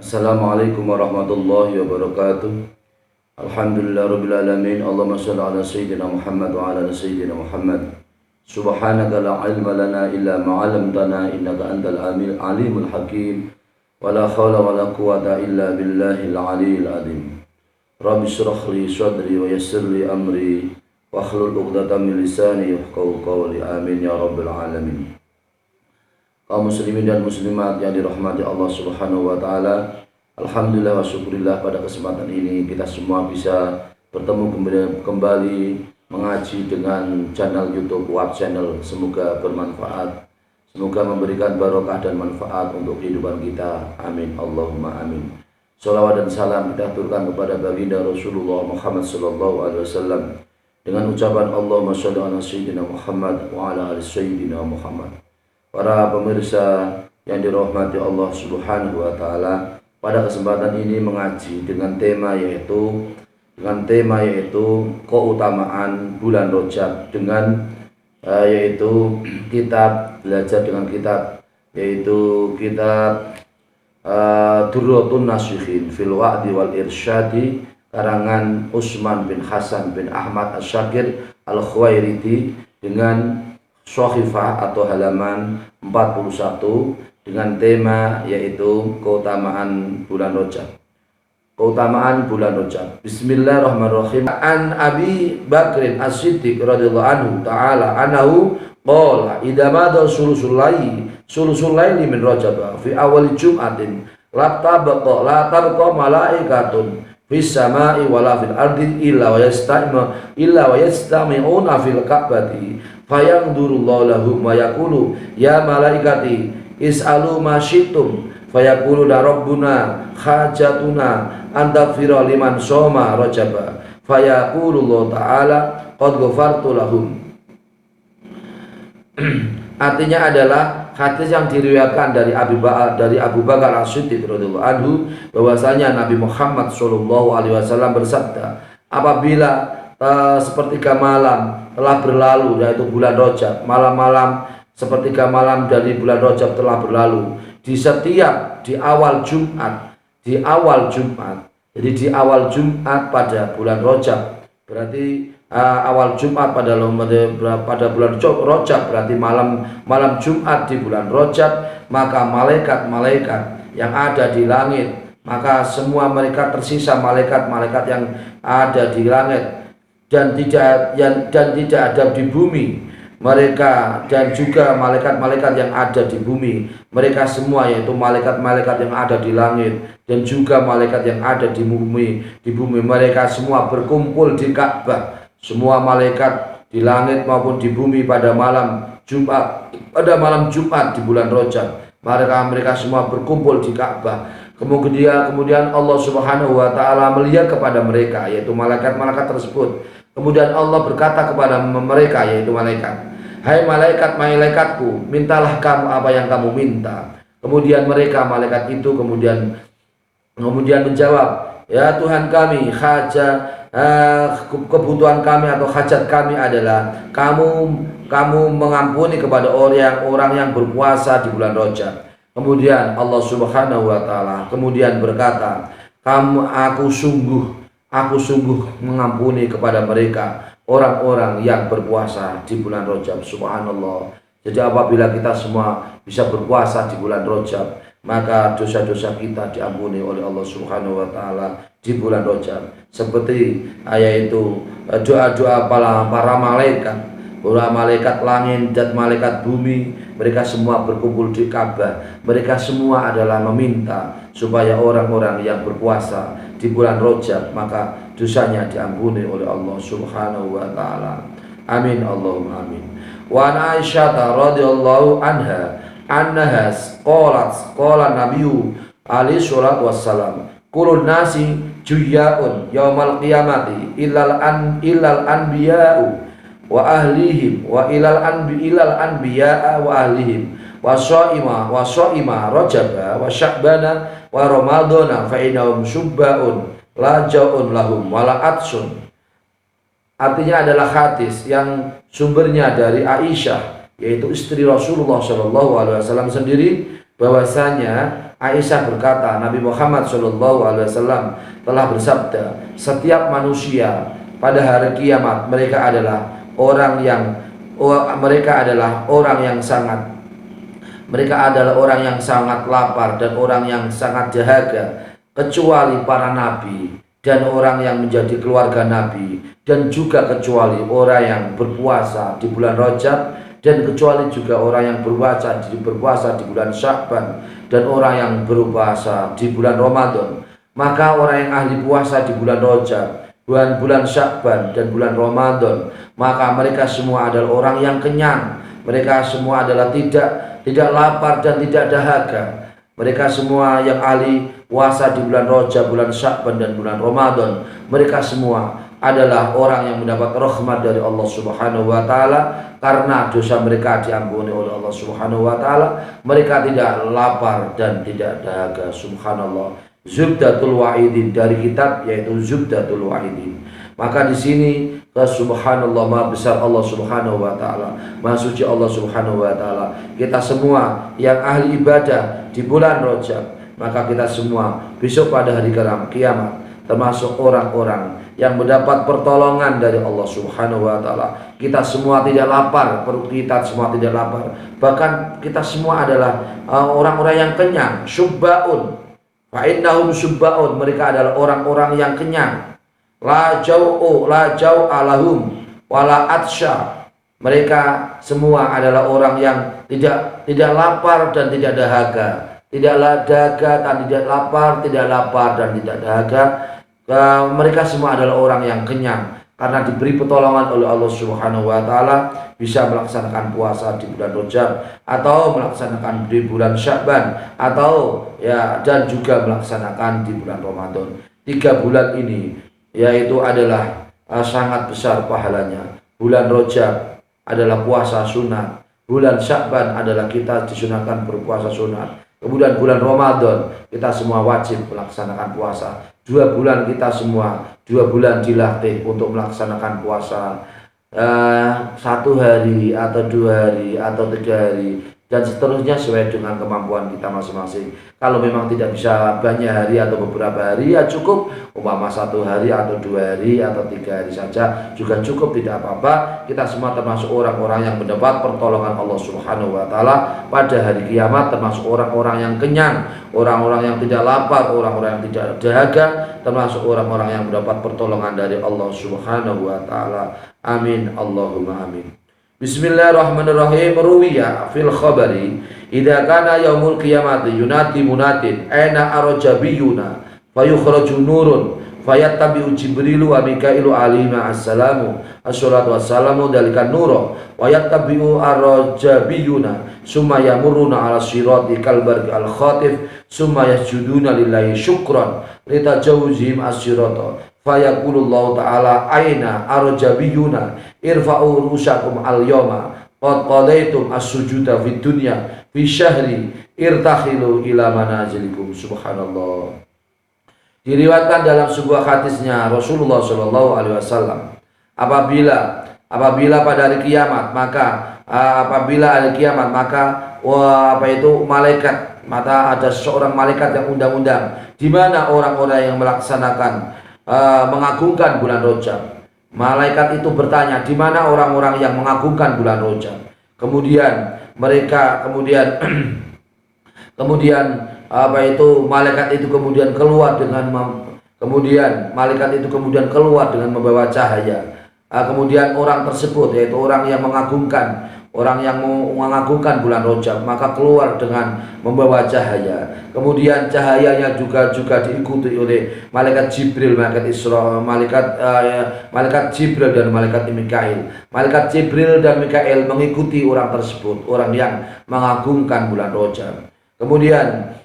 Assalamualaikum warahmatullahi wabarakatuh. Alhamdulillah rabbil alamin. Allahumma shalli ala sayyidina Muhammad wa ala ali sayyidina Muhammad. Subhanaka la ilma lana illa ma 'allamtana innaka antal alimul hakim. Wa la haula wa la quwwata illa billahil aliyyil azim. Rabbi shrah li sadri wa yassir li amri wa hlul 'uqdatam min lisani yafqahu qawli. Amin ya rabbil alamin. Kaum muslimin dan muslimat yang dirahmati Allah Subhanahu wa taala, alhamdulillah wa syukurillah pada kesempatan ini kita semua bisa bertemu kembali mengaji dengan channel YouTube Wab Channel. Semoga bermanfaat, semoga memberikan barokah dan manfaat untuk kehidupan kita. Amin Allahumma amin. Shalawat dan salam kita aturkan kepada baginda Rasulullah Muhammad sallallahu alaihi wasallam dengan ucapan Allahumma shalli ala sayyidina Muhammad wa ala ali sayyidina Muhammad. Para pemirsa yang dirahmati Allah Subhanahu wa taala, pada kesempatan ini mengaji dengan tema yaitu keutamaan bulan Rajab dengan yaitu kitab belajar dengan kitab yaitu kitab Durratun Nasikhin fil Wa'di wal Irsyadi karangan Utsman bin Hasan bin Ahmad Asy-Syakir Al-Khuwairidi dengan Shahifah atau halaman 41 dengan tema yaitu keutamaan bulan Rajab. Keutamaan bulan Rajab. Bismillahirrahmanirrahim. An Abi Bakrin As-Siddiq radhiyallahu anhu ta'ala anhu qala idza madha sulusul laili min Rajab fi awal jum'atin la tabqa malaikatun fis sama'i wala fil ardi illa wa yastami'una fil ka'bati fayanzurullahu lahum wa yaqulu ya malaikati is'alu ma syi'tum fayaqulu la rabbuna hajatuna antaghfira liman shoma rajaba fayaqulu ta'ala qad ghafartu lahum. Artinya adalah hadis yang diriwayatkan dari Abu Bakar As-Siddiq radhiyallahu anhu bahwasanya Nabi Muhammad sallallahu alaihi wasallam bersabda, apabila sepertiga malam telah berlalu yaitu bulan Rajab, malam-malam sepertiga malam dari bulan Rajab telah berlalu di awal Jumat, jadi di awal Jumat pada bulan Rajab, berarti awal Jumat pada bulan Rajab berarti malam Jumat di bulan Rajab, maka malaikat-malaikat yang ada di langit, maka semua mereka tersisa malaikat-malaikat yang ada di langit dan tidak ada di bumi, mereka dan juga malaikat-malaikat yang ada di bumi, mereka semua yaitu malaikat-malaikat yang ada di langit dan juga malaikat yang ada di bumi, mereka semua berkumpul di Ka'bah. Semua malaikat di langit maupun di bumi pada malam Jumat di bulan Rajab, mereka semua berkumpul di Ka'bah. Kemudian Allah Subhanahu wa taala melihat kepada mereka yaitu malaikat-malaikat tersebut. Kemudian Allah berkata kepada mereka yaitu malaikat, hai malaikatku, mintalah kamu apa yang kamu minta. Kemudian malaikat itu kemudian menjawab, ya Tuhan kami, kebutuhan kami atau hajat kami adalah kamu mengampuni kepada orang yang berpuasa di bulan Rajab. Kemudian Allah Subhanahu wa taala kemudian berkata, Aku sungguh mengampuni kepada mereka orang-orang yang berpuasa di bulan Rajab. Subhanallah. Jadi apabila kita semua bisa berpuasa di bulan Rajab, maka dosa-dosa kita diampuni oleh Allah Subhanahu wa taala di bulan Rajab. Seperti yaitu doa-doa para malaikat, malaikat langit dan malaikat bumi, mereka semua berkumpul di Ka'bah. Mereka semua adalah meminta supaya orang-orang yang berpuasa di bulan Rajab maka dosanya diampuni oleh Allah Subhanahu wa taala. Amin Allahumma amin. Wa an Aisyah radhiyallahu anha qala Nabiyyu alaihi salatu wassalam kulun nasi juyaun yaumal qiyamati illal anbiya'u wa ahlihim wa ilal anbiya'a wa ahlihim wa shaima rajaba wa sya'bana wa ramadhana fa innahum syubbaun la ja'un lahum wala atsun. Artinya adalah hadis yang sumbernya dari Aisyah yaitu istri Rasulullah SAW sendiri, bahwasanya Aisyah berkata, Nabi Muhammad SAW telah bersabda, setiap manusia pada hari kiamat mereka adalah orang yang sangat lapar dan orang yang sangat dahaga, kecuali para nabi dan orang yang menjadi keluarga nabi, dan juga kecuali orang yang berpuasa di bulan Rajab, dan kecuali juga orang yang berpuasa di bulan Sya'ban, dan orang yang berpuasa di bulan Ramadan. Maka orang yang ahli puasa di bulan Rajab, bulan Sya'ban dan bulan Ramadan, maka mereka semua adalah orang yang kenyang. Mereka semua adalah tidak lapar dan tidak dahaga. Mereka semua yang ahli puasa di bulan Rajab, bulan Sya'ban dan bulan Ramadan, mereka semua adalah orang yang mendapat rahmat dari Allah Subhanahu wa taala karena dosa mereka diampuni oleh Allah Subhanahu wa taala. Mereka tidak lapar dan tidak dahaga. Subhanallah. Zubdatul Wa'idin, dari kitab yaitu Zubdatul Wa'idin. Maka di sini subhanallah, maha besar Allah Subhanahu wa taala, maha suci Allah Subhanahu wa taala. Kita semua yang ahli ibadah di bulan Rajab, maka kita semua besok pada hari kiamat termasuk orang-orang yang mendapat pertolongan dari Allah Subhanahu wa taala. Kita semua tidak lapar, perut kita semua tidak lapar. Bahkan kita semua adalah orang-orang yang kenyang, syubbaun. Fa innahum syubbaun, mereka adalah orang-orang yang kenyang. La jau'a lahum wala atsya. Mereka semua adalah orang yang tidak lapar dan tidak dahaga. Tidaklah dahaga dan tidak lapar, tidak lapar dan tidak dahaga. Mereka semua adalah orang yang kenyang karena diberi pertolongan oleh Allah Subhanahu wa taala, bisa melaksanakan puasa di bulan Rajab atau melaksanakan di bulan Sya'ban atau dan juga melaksanakan di bulan Ramadan. 3 bulan ini yaitu adalah sangat besar pahalanya. Bulan Rajab adalah puasa sunat, bulan Sya'ban adalah kita disunahkan berpuasa sunat. Kemudian bulan Ramadan kita semua wajib melaksanakan puasa. 2 bulan kita semua 2 bulan dilatih untuk melaksanakan puasa 1 hari atau 2 hari atau 3 hari dan seterusnya sesuai dengan kemampuan kita masing-masing. Kalau memang tidak bisa banyak hari atau beberapa hari, ya cukup umpama 1 hari atau 2 hari atau 3 hari saja juga cukup, tidak apa-apa. Kita semua termasuk orang-orang yang mendapat pertolongan Allah Subhanahu wa taala pada hari kiamat, termasuk orang-orang yang kenyang, orang-orang yang tidak lapar, orang-orang yang tidak dahaga, termasuk orang-orang yang mendapat pertolongan dari Allah Subhanahu wa taala. Amin Allahumma amin. Bismillahirrahmanirrahim. Ruwiya fil khabari idza kana yaumul qiyamati yunati munatin aina arjabiyuna fayukhraju nurun fayattabi'u Jibrilu wa Mikailu alaihima assalamu assalatu wassalamu dalikan nuro wa yattabi'u arjabiyuna summa yamurruna ala sirati kalbarqi al khatif summa yasjuduna lillahi syukran litajawuzihim as-sirata fayaqulullahu ta'ala aina arjabiyuna irfa'u rusakum al-yawma qad qadaitum as-sujuda fid dunya fi syahri irtakhilu ila manazilikum. Subhanallah. Diriwayatkan dalam sebuah hadisnya Rasulullah SAW, apabila pada hari kiamat maka malaikat, maka ada seorang malaikat yang undang-undang di mana orang-orang yang melaksanakan mengagungkan bulan Rajab. Malaikat itu bertanya, di mana orang-orang yang mengagungkan bulan Rajab? Kemudian malaikat itu kemudian keluar dengan membawa cahaya. Kemudian orang tersebut, yaitu orang yang mengagungkan bulan Rajab, maka keluar dengan membawa cahaya. Kemudian cahayanya juga diikuti oleh malaikat Jibril, malaikat Isra, malaikat Jibril dan malaikat Mikail. Malaikat Jibril dan Mikail mengikuti orang tersebut, orang yang mengagungkan bulan Rajab. Kemudian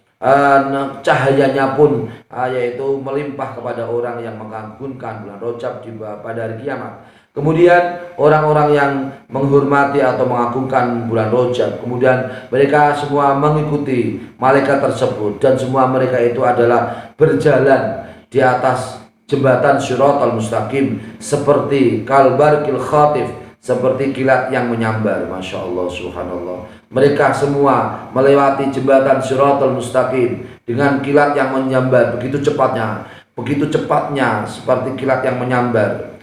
cahayanya pun yaitu melimpah kepada orang yang mengagungkan bulan Rajab pada hari kiamat. Kemudian orang-orang yang menghormati atau mengagungkan bulan Rajab, kemudian mereka semua mengikuti malaikat tersebut, dan semua mereka itu adalah berjalan di atas jembatan Shiratal Mustaqim seperti kalbarqil khatif, seperti kilat yang menyambar. Masya Allah, subhanallah. Mereka semua melewati jembatan Shiratal Mustaqim dengan kilat yang menyambar begitu cepatnya seperti kilat yang menyambar,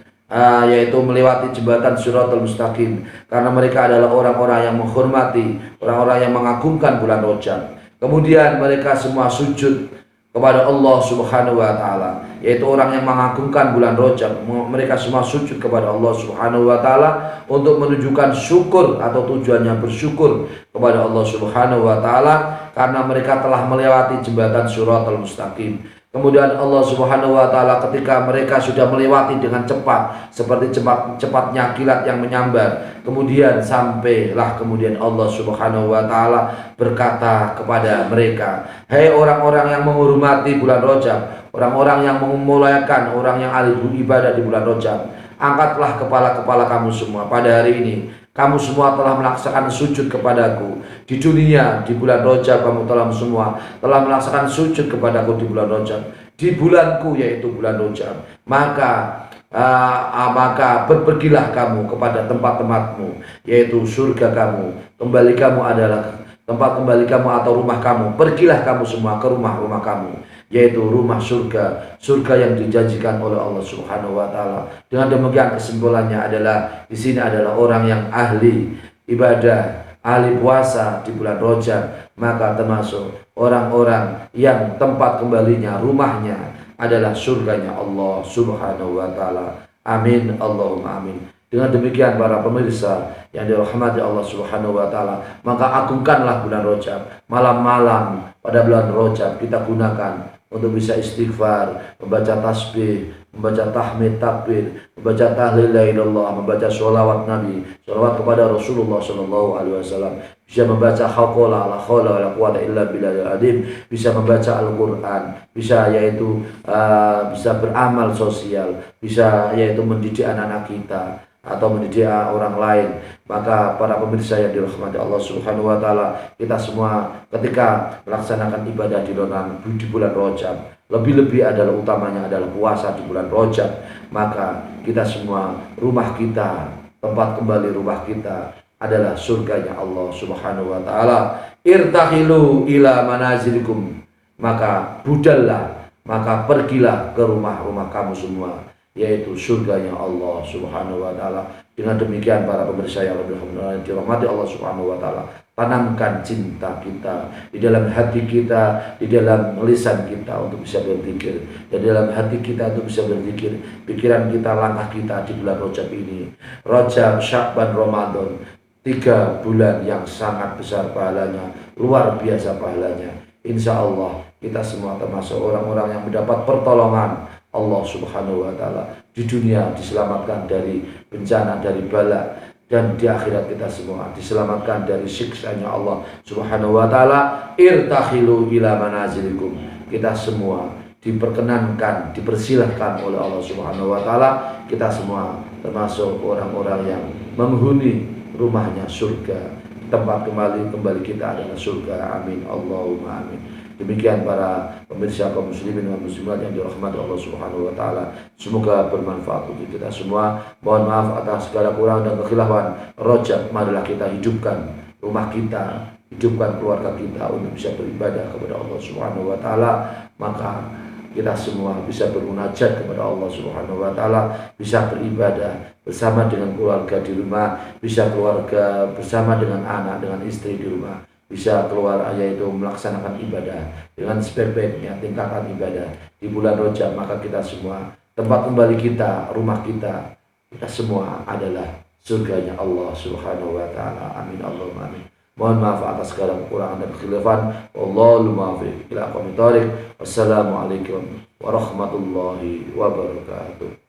yaitu melewati jembatan Shiratal Mustaqim, karena mereka adalah orang-orang yang menghormati, orang-orang yang mengagungkan bulan Rajab. Kemudian mereka semua sujud kepada Allah Subhanahu wa taala, yaitu orang yang mengagungkan bulan Rajab. Mereka semua sujud kepada Allah Subhanahu wa taala untuk menunjukkan syukur, atau tujuannya bersyukur kepada Allah Subhanahu wa taala karena mereka telah melewati jembatan Shiratal Mustaqim. Kemudian Allah Subhanahu wa taala ketika mereka sudah melewati dengan cepat seperti cepatnya kilat yang menyambar, kemudian sampailah kemudian Allah Subhanahu wa taala berkata kepada mereka, "Hai orang-orang yang menghormati bulan Rajab, orang-orang yang memuliakan, orang yang ahli ibadah di bulan Rajab, angkatlah kepala-kepala kamu semua pada hari ini. Kamu semua telah melaksanakan sujud kepadaku di dunia, di bulan Rajab. Kamu telah melaksanakan sujud kepadaku di bulan Rajab, di bulanku yaitu bulan Rajab. Maka berpergilah kamu kepada tempat-tempatmu, yaitu surga kamu. Kembali kamu adalah tempat kembali kamu atau rumah kamu. Pergilah kamu semua ke rumah-rumah kamu, yaitu rumah surga, surga yang dijanjikan oleh Allah Subhanahu wa taala." Dengan demikian kesimpulannya adalah di sini adalah orang yang ahli ibadah, ahli puasa di bulan Rajab, maka termasuk orang-orang yang tempat kembalinya, rumahnya adalah surganya Allah Subhanahu wa taala. Amin, Allahumma amin. Dengan demikian para pemirsa yang dirahmati Allah Subhanahu wa taala, maka agungkanlah bulan Rajab. Malam-malam pada bulan Rajab kita gunakan untuk bisa istighfar, membaca tasbih, membaca tahmid takbir, membaca tahlil la ilaha illallah, membaca sholawat Nabi, sholawat kepada Rasulullah sallallahu alaihi wasallam, bisa membaca haqqala la haula wala quwata illa billahil azim, bisa membaca Al-Qur'an, bisa yaitu bisa beramal sosial, bisa yaitu mendidik anak-anak kita atau mendidik orang lain. Maka para pemirsa yang dirahmati Allah Subhanahu wa taala, kita semua ketika melaksanakan ibadah di bulan Rajab, lebih-lebih adalah utamanya adalah puasa di bulan Rajab, maka kita semua, rumah kita, tempat kembali rumah kita adalah surganya Allah Subhanahu wa taala. Irtahilu ila manazilikum, maka budallah, maka pergilah ke rumah-rumah kamu semua, yaitu surganya Allah Subhanahu wa taala. Dengan demikian para pemirsa yang dirahmati Allah Subhanahu wa taala, tanamkan cinta kita di dalam hati kita, di dalam lisan kita untuk bisa berzikir, dan di dalam hati kita untuk bisa berzikir, pikiran kita, langkah kita di bulan Rajab ini. Rajab, Sya'ban, Ramadan, 3 bulan yang sangat besar pahalanya, luar biasa pahalanya. Insya Allah kita semua termasuk orang-orang yang mendapat pertolongan Allah Subhanahu wa taala di dunia, diselamatkan dari bencana, dari bala, dan di akhirat kita semua diselamatkan dari siksanya Allah Subhanahu wa taala. Irtahilu ila manazilikum, kita semua diperkenankan, dipersilahkan oleh Allah Subhanahu wa taala, kita semua termasuk orang-orang yang menghuni rumahnya surga. Tempat kembali kita adalah surga. Amin, Allahumma amin. Demikian para pemirsa kaum muslimin dan muslimat yang dirahmati Allah Subhanahu wa taala, semoga bermanfaat untuk kita semua. Mohon maaf atas segala kurang dan kekhilafan. Rajab, marilah kita hidupkan rumah kita, hidupkan keluarga kita untuk bisa beribadah kepada Allah Subhanahu wa taala. Maka kita semua bisa bermunajat kepada Allah Subhanahu wa taala, bisa beribadah bersama dengan keluarga di rumah, bisa keluarga bersama dengan anak, dengan istri di rumah, bisa keluar yaitu melaksanakan ibadah dengan sebaik-baiknya tingkatan ibadah di bulan Rajab. Maka kita semua, tempat kembali kita, rumah kita, kita semua adalah surganya Allah Subhanahu wa taala. Amin, Allahumma amin. Mohon maaf atas segala kekurangan dan kekhilafan. Wallahul muwaffiq ila aqwamit thoriq. Wassalamualaikum warahmatullahi wabarakatuh.